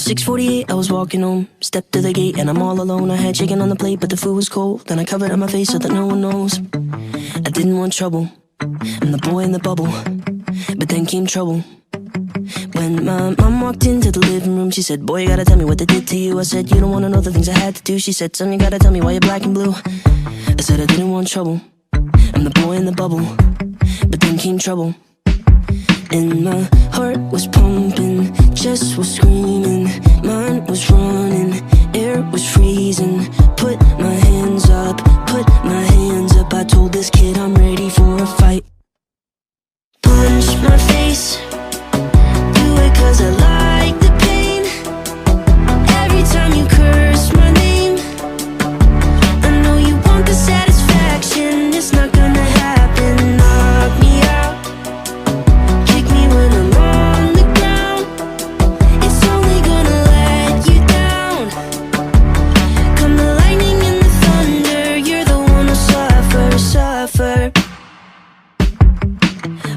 6:48, I was walking home, stepped to the gate and I'm all alone. I had chicken on the plate but the food was cold. Then I covered up my face so that no one knows. I didn't want trouble, I'm the boy in the bubble. But then came trouble. When my mom walked into the living room, she said, boy, you gotta tell me what they did to you. I said, you don't wanna know the things I had to do. She said, son, you gotta tell me why you're black and blue. I said I didn't want trouble, I'm the boy in the bubble. But then came trouble. And my heart was pumping, chest was screaming, mind was running, air was freezing. Put my hands up, put my hands up. I told this kid I'm ready for a fight. Punch my face, do it cause I like the pain. Every time you curse my name, I know you want the satisfaction. It's not gonna happen. Knock me out, kick me when I'm on the ground. It's only gonna let you down. Come the lightning and the thunder, you're the one who'll suffer, suffer.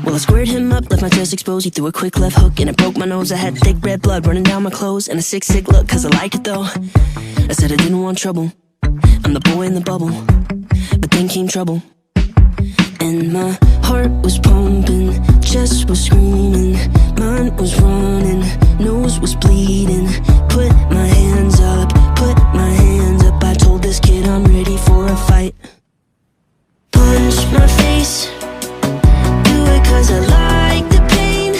Well, I squared him up, left my chest exposed. He threw a quick left hook and it broke my nose. I had thick red blood running down my clothes and a sick look cause I liked it though. I said I didn't want trouble, I'm the boy in the bubble. But then came trouble. And my heart was pumping, chest was screaming, mind was running, nose was bleeding. Put my hands up, put my hands up. I told this kid I'm ready for a fight. Punch my face, cause I like the pain.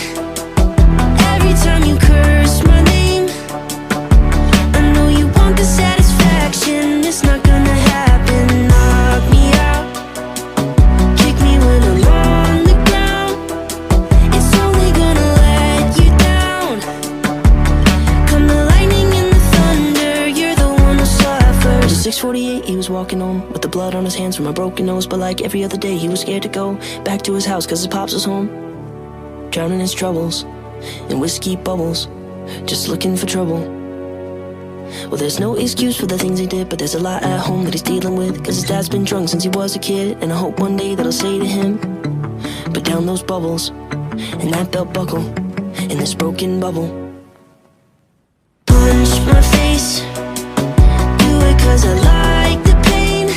Every time you curse my name, I know you want the satisfaction. It's not gonna happen. Knock me out, kick me when I'm on the ground. It's only gonna let you down. Come the lightning and the thunder, you're the one who suffers. At 6:48, he was walking home with the blood on his hands from a broken nose. But like every other day, he was scared to go back to his house cause his pops was home, drowning his troubles in whiskey bubbles, just looking for trouble. Well, there's no excuse for the things he did, but there's a lot at home that he's dealing with. Cause his dad's been drunk since he was a kid, and I hope one day that I'll say to him, put down those bubbles and that belt buckle in this broken bubble. Punch my face, do it cause I like the pain.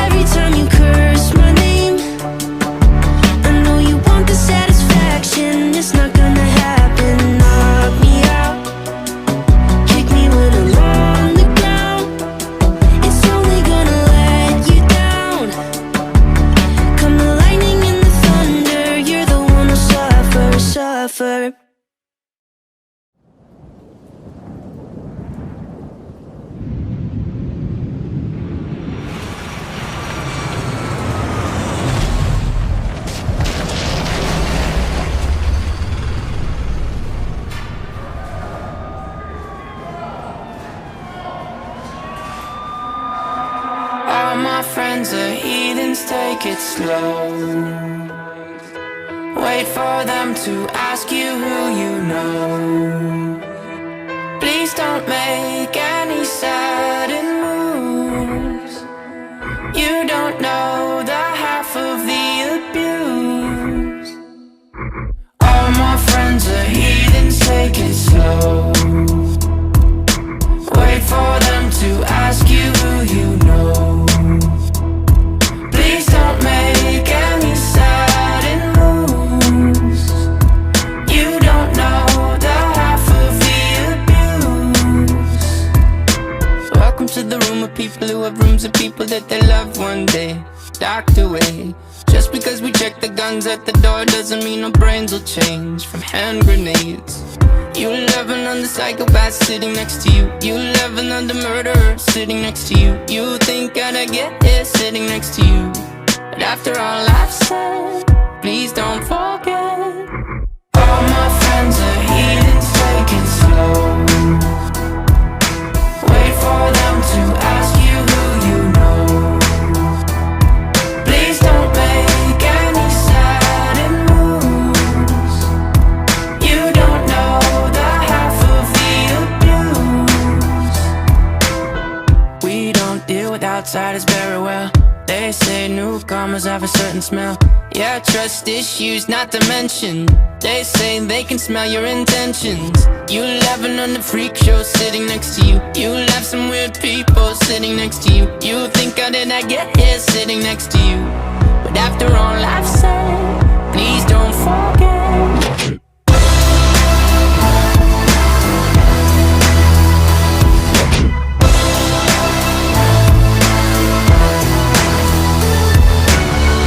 Every time you curse my name, I know you want the satisfaction. It's not gonna happen. Knock me out, kick me when I'm on the ground. It's only gonna let you down. Come the lightning and the thunder, you're the one who'll suffer, suffer. All my friends are heathens, take it slow. Wait for them to ask you who you know. Please don't make any sudden moves. You don't know the half of the abuse. All my friends are heathens, take it slow. Wait for them to ask you who you know. Please don't make any sudden moves. You don't know the half of the abuse. Welcome to the room of people who have rooms of people that they loved one day docked away. Just because we check the guns at the door doesn't mean our brains will change from hand grenades. You love another psychopath sitting next to you. You love another murderer sitting next to you. You think I'd get here sitting next to you. But after all I've said, please don't forget. All my friends are heathens, take it slow. Wait for them to ask you who you know. Please don't make any sudden moves. You don't know the half of the abuse. We don't deal with outsiders very well. They say newcomers Pajamas have a certain smell. Yeah, trust issues not to mention. They say they can smell your intentions. You laughing on the freak show sitting next to you. You laugh some weird people sitting next to you. You think how did I get here sitting next to you? But after all I've said, please don't forget.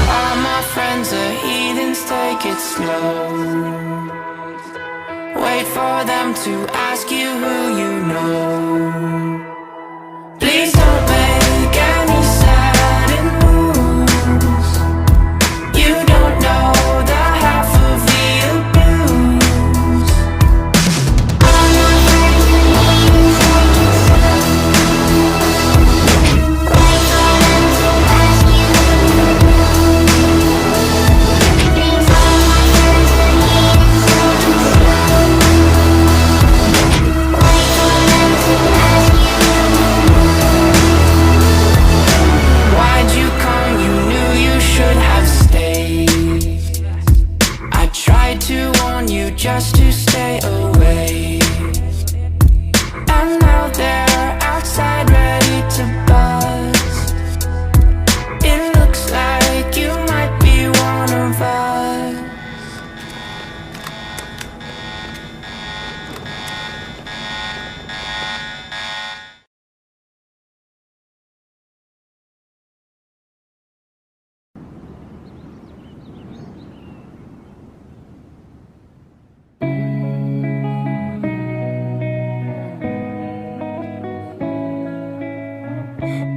All my friends are heathens, take it slow. Wait for them to ask you who you know. Please don't make any sudden moves. You don't know the half of the abuse. All my friends are heathens, take it slow. Wait for them to ask you who you know. Please, all my friends are heathens, take it slow. Wait for them to ask you who you know. Why'd you come? You knew you should have stayed. I tried to warn you just to stay away. And now they're outside ready to bust. It looks like you might be one of us.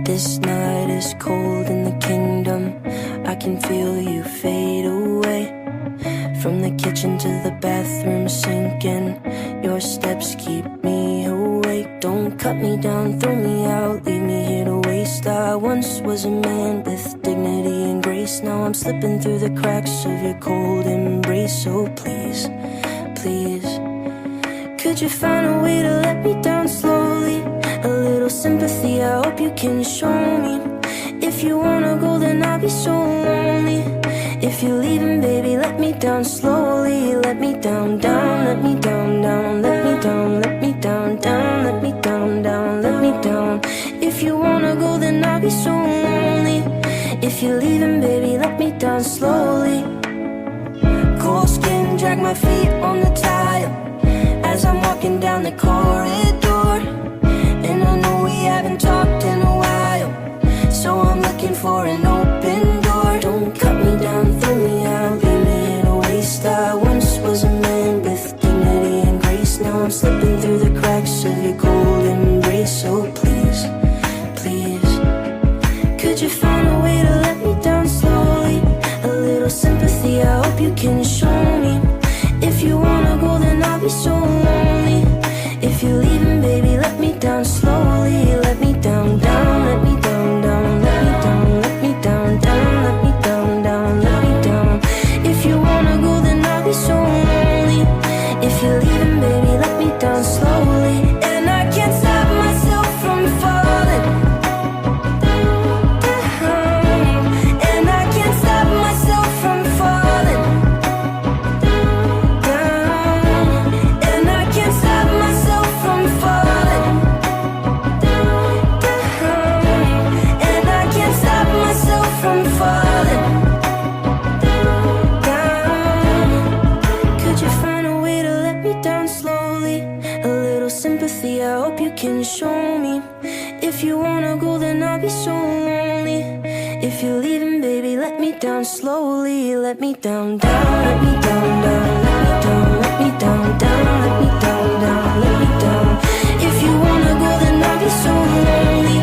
This night is cold in the kingdom. I can feel you fade away. From the kitchen to the bathroom sinking. Your steps keep me awake. Don't cut me down, throw me out, leave me here to waste. I once was a man with dignity and grace. Now I'm slipping through the cracks of your cold embrace. So please, please, could you find a way to let me down slowly? A little sympathy, I hope you can show me. If you wanna go, then I'll be so lonely. If you're leaving, baby, let me down slowly. Let me down, down, let me down, down, let me down, let me down, down, let me down, down, let me down. If you wanna go, then I'll be so lonely. If you're leaving, baby, let me down slowly. Cold skin, drag my feet on the tile as I'm walking down the corridor. And I know we haven't talked in a while, so I'm looking for an open door. Don't cut me down, throw me out, leave me in a waste. I once was a man with dignity and grace. Now I'm slipping through the cracks of your cold embrace. So please, please, could you find a way to let me down slowly? A little sympathy, I hope you can show me. If you wanna go, then I'll be so lonely. If you're leaving, baby, let me down slowly. Let me down, down, let me down, down, let me down, let me down, down, let me down, down, let me down. If you wanna go, then I'll be so lonely. If you're leaving, baby, let me down slowly. And I can't stop myself from falling down. And I can't stop myself from falling down. And I can't stop myself from falling down. And I can't stop myself from falling down. Could you find a way to let me down slowly? A little sympathy, I hope you can show me. If you wanna go, then I'll be so lonely. If you're leaving, baby, let me down slowly. Let me down, down, let me down, down, let me down, let me down, down, let me down, down, let me down. If you wanna go, then I'll be so lonely.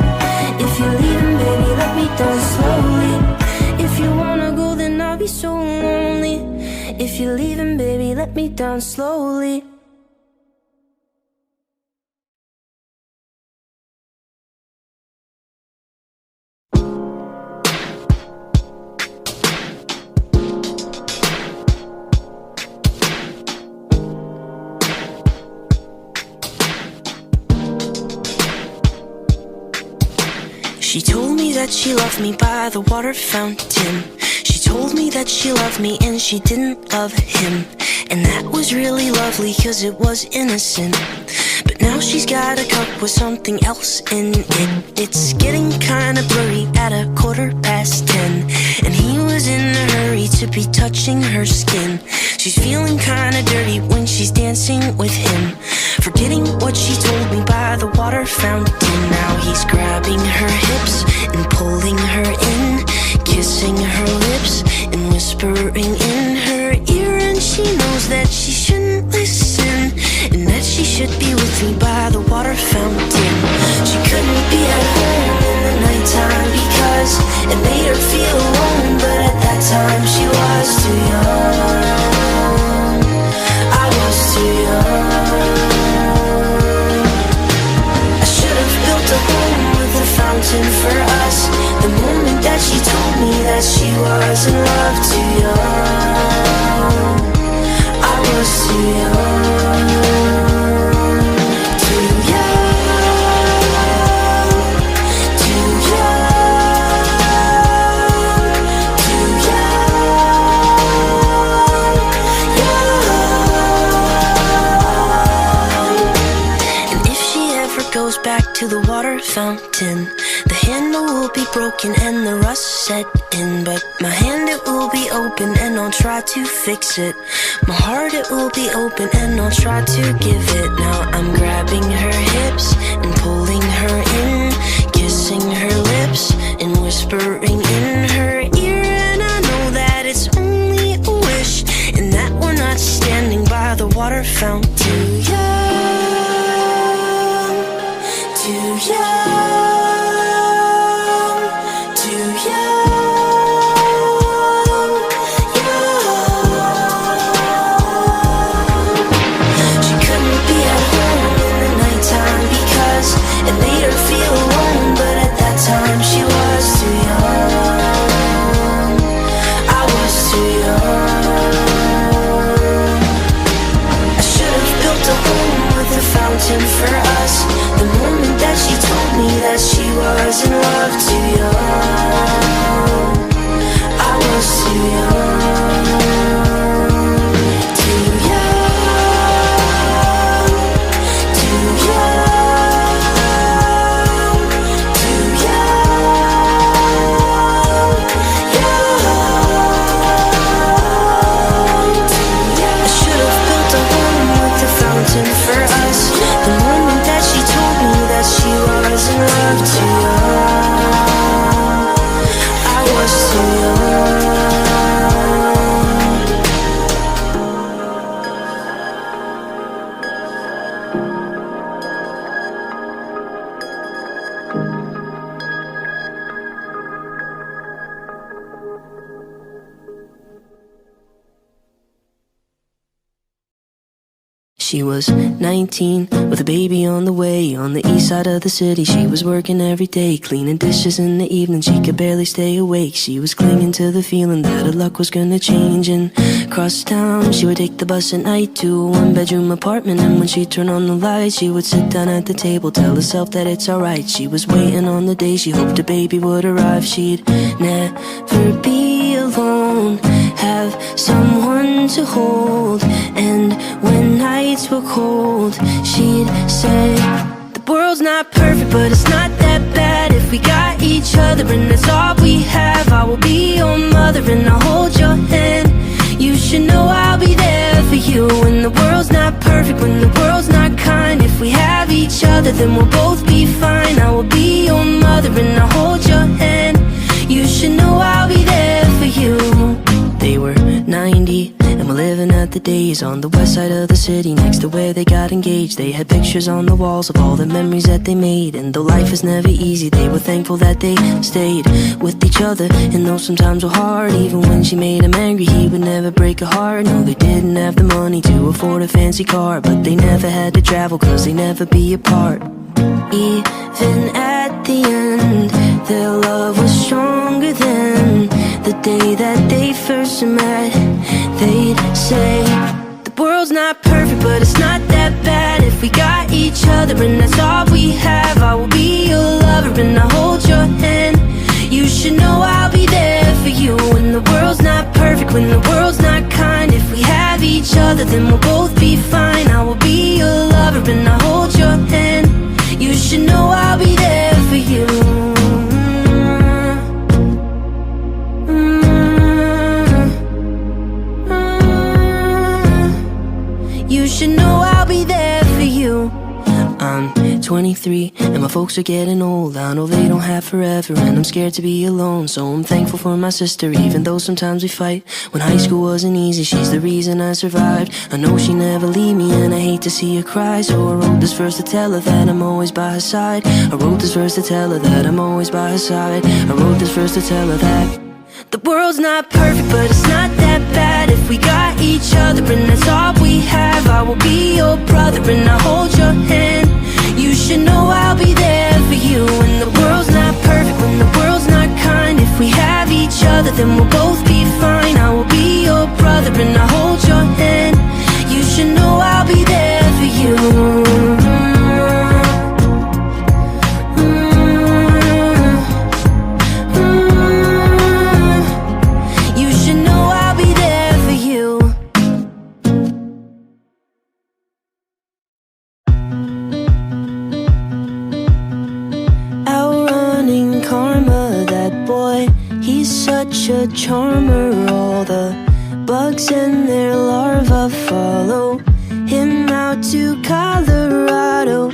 If you're leaving, baby, let me down slowly. If you wanna go, then I'll be so lonely. If you're leaving, baby, let me down slowly. She told me that she loved me by the water fountain. She told me that she loved me and she didn't love him. And that was really lovely cause it was innocent. But now she's got a cup with something else in it. It's getting kinda blurry at 10:15. And he was in a hurry to be touching her skin. She's feeling kinda dirty when she's dancing with him, forgetting what she told me by the water fountain. Now he's grabbing her hips and pulling her in, kissing her lips and whispering in her ear. And she knows that she shouldn't listen, and that she should be with me by the water fountain. She couldn't be at home in the nighttime because it made her feel alone. But at that time she was too young. I was too young. I should have built a home with a fountain for us. The moment that she told me that she was in love, too young. I was too young. Too young. Too young. Too young. Young. And if she ever goes back to the water fountain, the handle will be broken and the rust set in. But my hand, it will be open and I'll try to fix it. My heart, it will be open and I'll try to give it. Now I'm grabbing her hips and pulling her in, kissing her lips and whispering in her ear. And I know that it's only a wish, and that we're not standing by the water fountain. Too young, too young, too young, young. She couldn't be at home in the nighttime because it made her feel alone. But at that time she was too young. I was too young. I should have built a home with a fountain for us. The moment that she told me that she was in love, too young. I was too young. Too young. Too young. Too young. Young. I should have built a home with a fountain for us. The moment that she told me that she was in love, too young. I was too young. She was 19 with a baby on the way. On the east side of the city, she was working every day, cleaning dishes in the evening. She could barely stay awake. She was clinging to the feeling that her luck was gonna change. And across town, she would take the bus at night to a one-bedroom apartment. And when she'd turn on the lights, she would sit down at the table, tell herself that it's alright. She was waiting on the day she hoped a baby would arrive. She'd never be alone, have someone to hold. And when nights were cold, she'd say, the world's not perfect, but it's not that bad if we got each other, and that's all we have. I will be your mother and I'll hold your hand. You should know I'll be there for you when the world's not perfect, when the world's not kind. If we have each other, then we'll both be fine. I will be your mother and I'll hold your hand. You should know I'll be there for you. They were 90 and were living at the days on the west side of the city, next to where they got engaged. They had pictures on the walls of all the memories that they made. And though life is never easy, they were thankful that they stayed with each other. And though sometimes were hard, even when she made him angry, he would never break her heart. No, they didn't have the money to afford a fancy car, but they never had to travel cause they never be apart. Even at the end, their love was stronger than the day that they first met. They'd say, the world's not perfect, but it's not that bad if we got each other, and that's all we have. I will be your lover and I'll hold your hand. not perfect, when the world's not kind, if we have each other, then we'll both be fine. I will be your lover and I'll hold your hand. You should know I'll be there for you. You should know I'll be there for you. I'm 23 and my folks are getting old. I know they don't have forever and I'm scared to be alone. So I'm thankful for my sister, even though sometimes we fight. When high school wasn't easy, she's the reason I survived. I know she never leave me and I hate to see her cry. So I wrote this verse to tell her that I'm always by her side. I wrote this verse to tell her that I'm always by her side. I wrote this verse to tell her that the world's not perfect, but it's not that bad if we got each other and that's all we have. I will be your brother and I'll hold your hand. You should know I'll be there for you. When the world's not perfect, when the world's not kind, if we have each other, then we'll both be fine. I will be your brother and I'll hold your hand. You should know I'll be there for you. Such a charmer, all the bugs and their larvae follow him out to Colorado.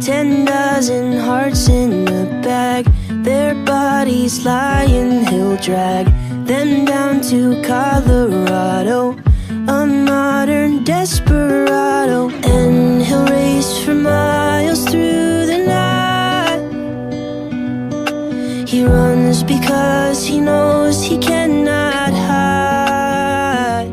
10 dozen hearts in a bag, their bodies lying, he'll drag them down to Colorado. A modern desperado, and he'll race for miles through the night. He runs because he knows he cannot hide.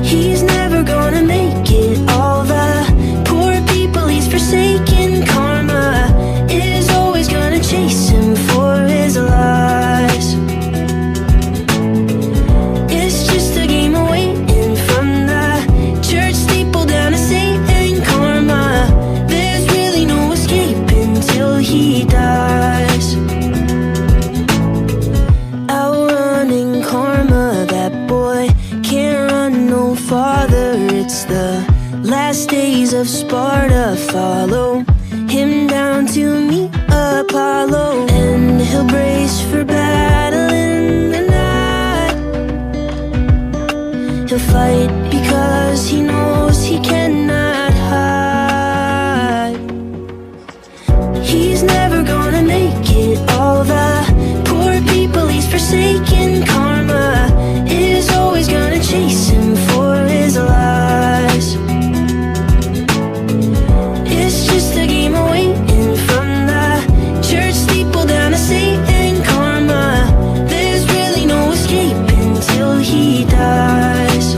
He's never gonna make it. All the poor people he's forsaken. Karma is always gonna chase him for his lies. It's just a game of waiting from the church steeple down to Satan. Karma, there's really no escaping till he dies. Outrunning karma, that boy can't run no farther. It's the last days of Sparta. Follow him down to meet Apollo, and he'll brace for battle in the night. He'll fight because he knows he cannot hide. He's never gonna make it. All the poor people he's forsaken. Karma is always gonna chase him for his lies. It's just a game of waiting from the church steeple down to Satan. Karma, there's really no escaping till he dies.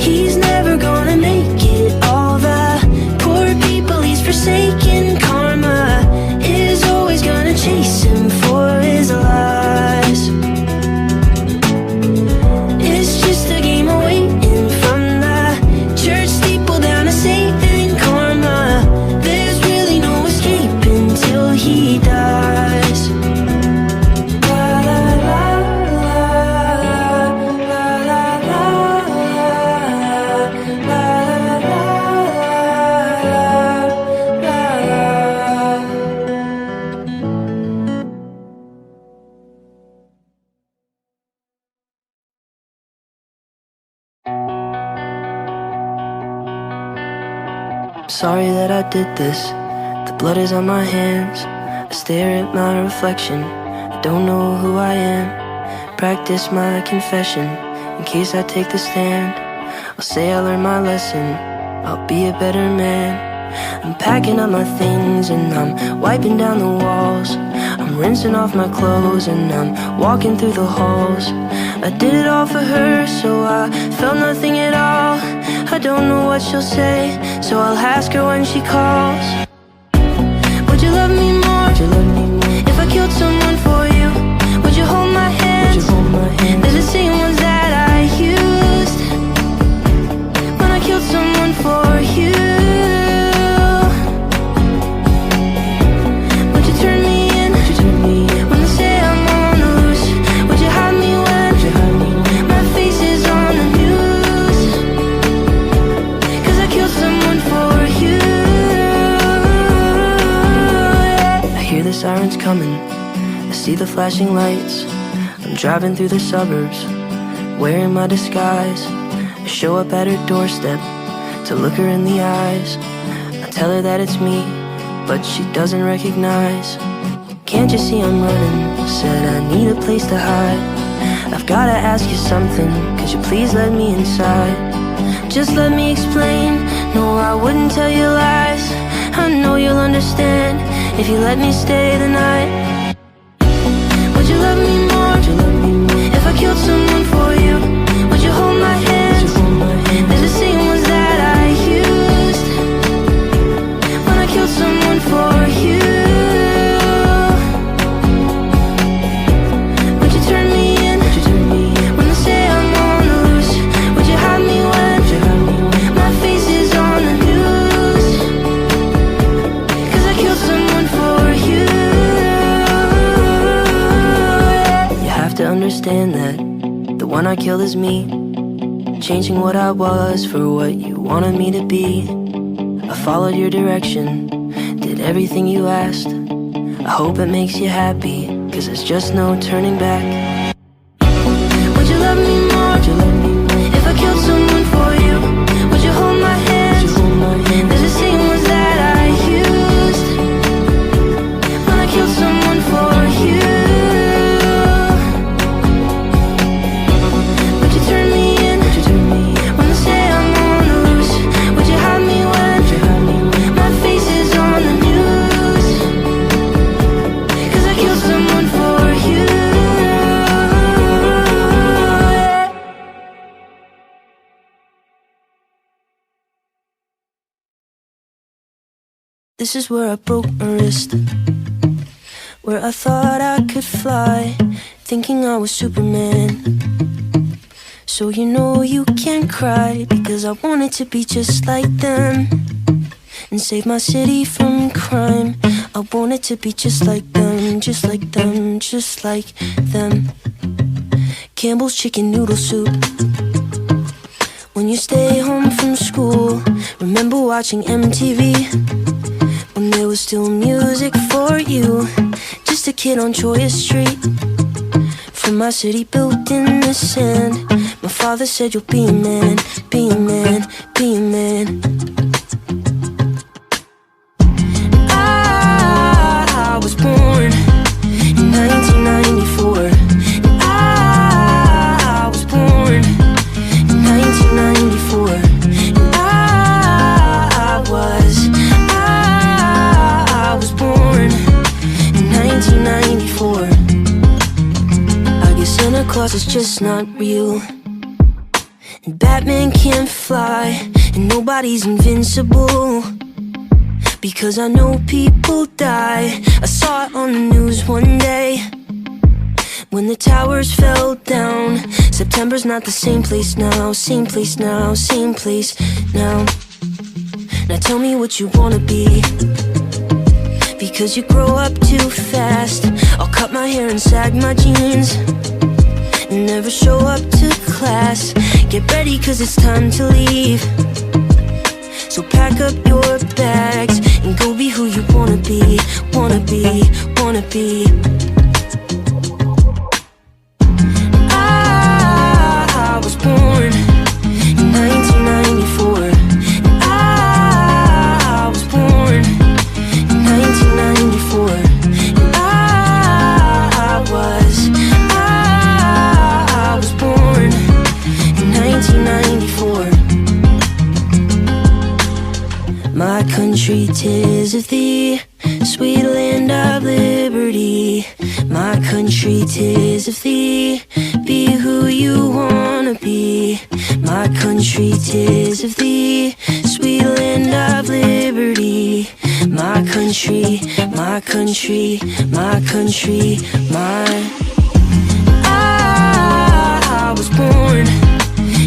He's never gonna make it. All the poor people he's forsaken. Karma is always gonna chase him for his lies. It's just a game of waiting from the church steeple down to Satan. Karma, there's really no escaping till he dies. Sorry that I did this. The blood is on my hands. I stare at my reflection. I don't know who I am. Practice my confession in case I take the stand. I'll say I learned my lesson. I'll be a better man. I'm packing up my things and I'm wiping down the walls. I'm rinsing off my clothes and I'm walking through the halls. I did it all for her, so I felt nothing at all. I don't know what she'll say, so I'll ask her when she calls. Would you love me more? Would you love me more? If I killed someone for you, would you hold my hand? Would you hold my hand? They're the same ones that I used when I killed someone for you. Would you turn me in? Would you turn me in? When they say I'm on the loose, would you hide me when? Would you hide me when? My face is on the news, 'cause I killed someone for you. I hear the sirens coming, I see the flashing lights. I'm driving through the suburbs, wearing my disguise. I show up at her doorstep to look her in the eyes. I tell her that it's me, but she doesn't recognize. Can't you see I'm running? Said I need a place to hide. I've gotta ask you something, could you please let me inside? Just let me explain, no I wouldn't tell you lies. I know you'll understand if you let me stay the night. Would you love me more? Would you love me more? If I killed someone for you, would you hold my hand? Would you hold my hand? They're the same ones that I used when I killed someone for you. Would you turn me in? Would you turn me in? When they say I'm on the loose, would you hide me when? Would you hide me when? My face is on the news, 'cause I killed someone for you. You have to understand that the one I killed is me, changing what I was for what you wanted me to be. I followed your direction, did everything you asked. I hope it makes you happy, 'cause there's just no turning back. Would you love me more? Would you love me more? If I killed someone for you, would you hold my hand? Would you hold my hand? They're the same ones that I used when I killed someone for you. Would you turn me in? Would you turn me in? When they say I'm on the loose, would you hide me when? Would you hide me when? My face is on the news, 'cause I killed someone for you. This is where I broke my wrist, where I thought I could fly, thinking I was Superman. So you know you can't cry, because I wanted to be just like them and save my city from crime. I wanted to be just like them, just like them, just like them. Campbell's chicken noodle soup. When you stay home from school, remember watching MTV? When there was still music for you, just a kid on Choya Street. From my city built in the sand, my father said you'll be a man, be a man, be a man. I was born in 1994. I was born in 1994. I was born in 1994. I guess Santa Claus is just not real, and Batman can't fly, and nobody's invincible, because I know people die. I saw it on the news one day, when the towers fell down. September's not the same place now, same place now, same place now. Now tell me what you wanna be, because you grow up too fast. I'll cut my hair and sag my jeans and never show up to class. Get ready, 'cause it's time to leave. So pack up your bags and go be who you wanna be, wanna be, wanna be. I was born in 1994. I was born in 1994. I was born in 1994. My country, 'tis of thee, sweet land of liberty. My country, 'tis of thee, be who who you wanna be. My country, 'tis of thee, sweet land of liberty. My country, my country, my country, my. I was born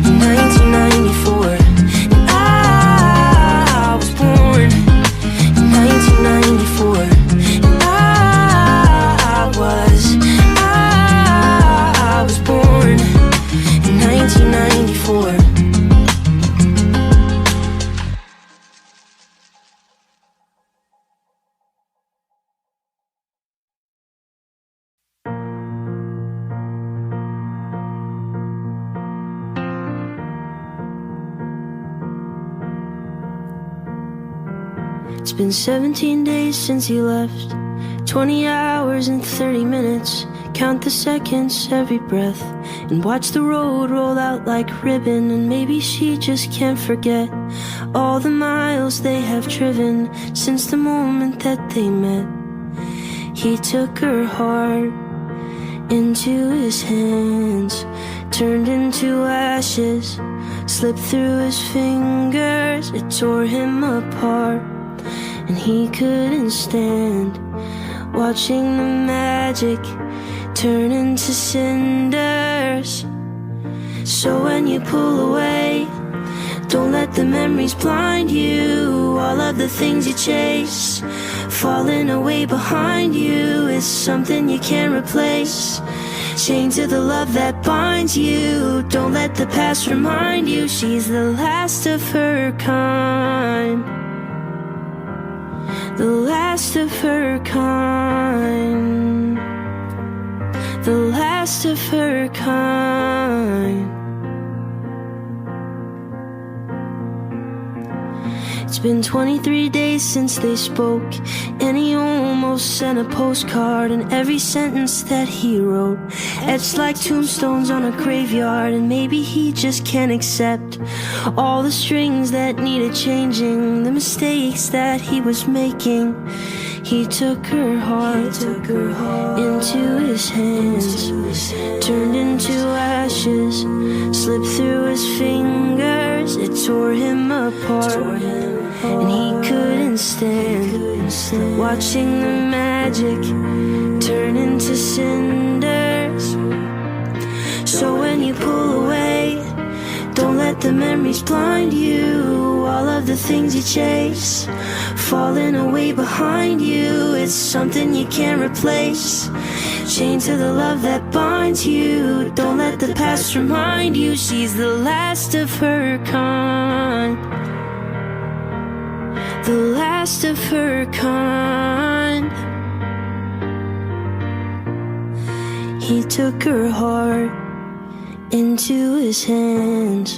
in 1994. I was born in 1994. I was born in 1994. It's been 17 days since he left, 20 hours and 30 minutes. Count the seconds, every breath, and watch the road roll out like ribbon. And maybe she just can't forget all the miles they have driven since the moment that they met. He took her heart into his hands, turned into ashes, slipped through his fingers. It tore him apart, and he couldn't stand watching the magic turn into cinders. So when you pull away, don't let the memories blind you. All of the things you chase, falling away behind you, is something you can't replace. Chained to the love that binds you. Don't let the past remind you she's the last of her kind. The last of her kind. The last of her kind. It's been 23 days since they spoke, and he almost sent a postcard. And every sentence that he wrote etched like tombstones on a graveyard. And maybe he just can't accept all the strings that needed changing, the mistakes that he was making. He took her heart into his hands, turned into ashes, slipped through his fingers. It tore him apart, and he couldn't stand watching the magic turn into cinders. So when you pull away, don't let the memories blind you. All of the things you chase, falling away behind you, it's something you can't replace. Chained to the love that binds you. Don't let the past remind you she's the last of her kind. The last of her kind. He took her heart into his hands.